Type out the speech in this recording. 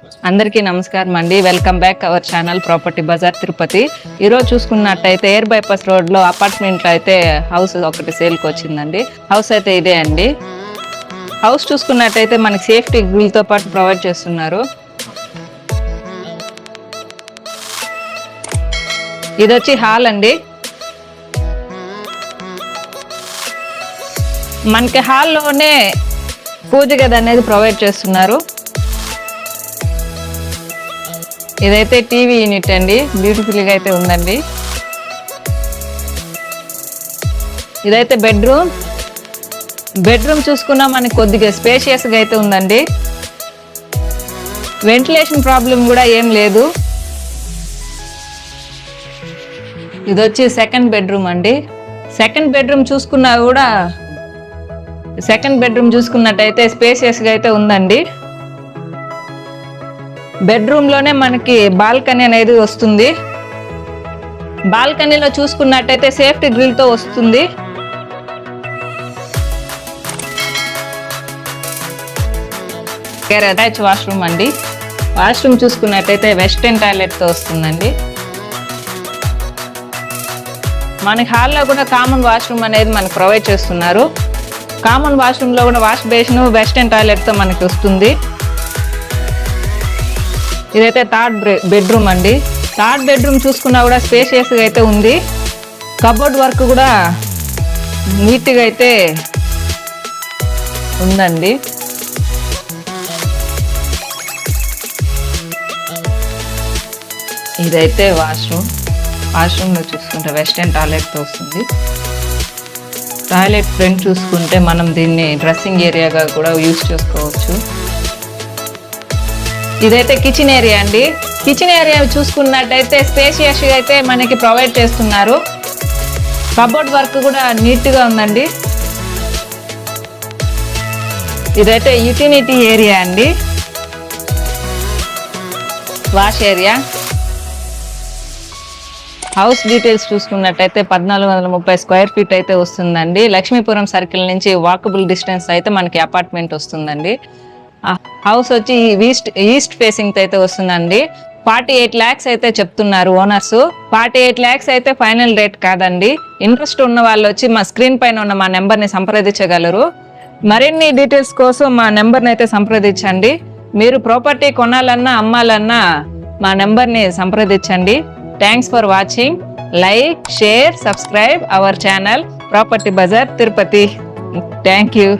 అందరికీ నమస్కారం అండి. Welcome back our channel property bazaar Tirupati. ఈరోజు చూసుకున్నట్టయితే ఎయిర్ బైపాస్ రోడ్లో అపార్ట్మెంట్లో అయితే హౌస్ ఒకటి సేల్కి వచ్చిందండి. హౌస్ అయితే ఇదే అండి. హౌస్ చూసుకున్నట్టయితే మనకి సేఫ్టీ గ్రిల్తో పాటు ప్రొవైడ్ చేస్తున్నారు. ఇది వచ్చి హాల్ అండి. మనకి హాల్లోనే పూజ గది అనేది ప్రొవైడ్ చేస్తున్నారు. ఇదైతే టీవీ యూనిట్ అండి, బ్యూటిఫుల్గా అయితే ఉందండి. ఇదైతే బెడ్రూమ్ చూసుకున్నా మనకి కొద్దిగా స్పేషియస్గా అయితే ఉందండి. వెంటిలేషన్ ప్రాబ్లం కూడా ఏం లేదు. ఇది వచ్చి సెకండ్ బెడ్రూమ్ అండి. సెకండ్ బెడ్రూమ్ చూసుకున్నట్టయితే స్పేషియస్గా అయితే ఉందండి. బెడ్రూమ్లోనే మనకి బాల్కనీ అనేది వస్తుంది. బాల్కనీలో చూసుకున్నట్టయితే సేఫ్టీ గ్రిల్తో వస్తుంది. అటాచ్ వాష్రూమ్ అండి. వాష్రూమ్ చూసుకున్నట్టయితే వెస్టర్న్ టాయిలెట్తో వస్తుందండి. మనకి హాల్లో కూడా కామన్ వాష్రూమ్ అనేది మనకు ప్రొవైడ్ చేస్తున్నారు. కామన్ వాష్రూమ్లో కూడా వాష్ బేసిన్ వెస్టర్న్ టాయిలెట్తో మనకి వస్తుంది. ఇదైతే థర్డ్ బెడ్రూమ్ అండి. థర్డ్ బెడ్రూమ్ చూసుకున్నా కూడా స్పేషియస్గా అయితే ఉంది. కబోర్డ్ వర్క్ కూడా నీట్గా అయితే ఉందండి. ఇదైతే వాష్రూమ్లో చూసుకుంటే వెస్టర్న్ టాయిలెట్తో వస్తుంది. టాయిలెట్ ఫ్రంట్ చూసుకుంటే మనం దీన్ని డ్రెస్సింగ్ ఏరియాగా కూడా యూజ్ చేసుకోవచ్చు. ఇదైతే కిచెన్ ఏరియా అండి. కిచెన్ ఏరియా చూసుకున్నట్టయితే స్పేషియస్గా అయితే మనకి ప్రొవైడ్ చేస్తున్నారు. కబోర్డ్ వర్క్ కూడా నీట్గా ఉందండి. ఇదైతే యూటిలిటీ ఏరియా అండి. Wash area. హౌస్ డీటెయిల్స్ చూసుకున్నట్టయితే 1430 స్క్వేర్ ఫీట్ అయితే వస్తుందండి. లక్ష్మీపురం సర్కిల్ నుంచి వాకబుల్ డిస్టెన్స్ అయితే మనకి అపార్ట్మెంట్ వస్తుందండి. హౌస్ వచ్చి ఈస్ట్ ఫేసింగ్ అయితే వస్తుందండి. 48 lakhs అయితే చెప్తున్నారు ఓనర్స్. 48 lakhs అయితే ఫైనల్ రేట్ కాదండి. ఇంట్రెస్ట్ ఉన్న వాళ్ళు వచ్చి మా స్క్రీన్ పైన ఉన్న మా నెంబర్ని సంప్రదించగలరు. మరిన్ని డీటెయిల్స్ కోసం మా నెంబర్ని అయితే సంప్రదించండి. మీరు ప్రాపర్టీ కొనాలన్నా అమ్మాలన్నా మా నెంబర్ని సంప్రదించండి. Thanks for watching. Like, share, subscribe our channel property bazaar Tirupati. Thank you.